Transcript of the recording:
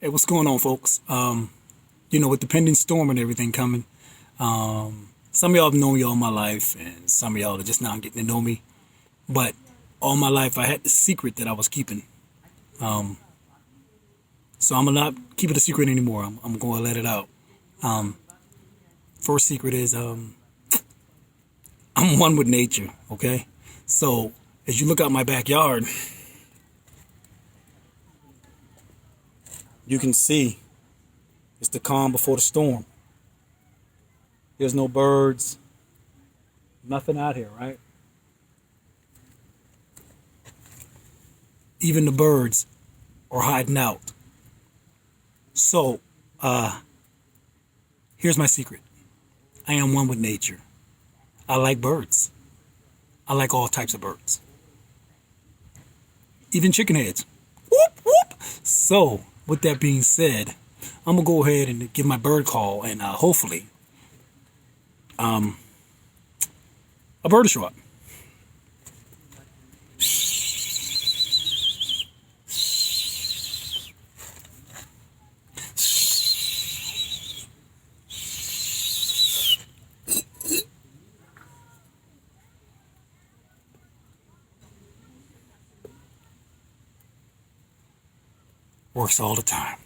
Hey, what's going on, folks? With the pending storm and everything coming, some of y'all have known me all my life, and some of y'all are just now getting to know me. But all my life, I had the secret that I was keeping. Um, so I'm gonna not keep it a secret anymore. I'm going to let it out. Um, First secret is I'm one with nature. Okay, so as you look out my backyard, you can see it's the calm before the storm. There's no birds, nothing out here, right? Even the birds are hiding out. So, here's my secret. I am one with nature. I like birds. I like all types of birds. Even chicken heads. Whoop, whoop. So, with that being said, I'm going to go ahead and give my bird call and hopefully a bird will show up. Works all the time.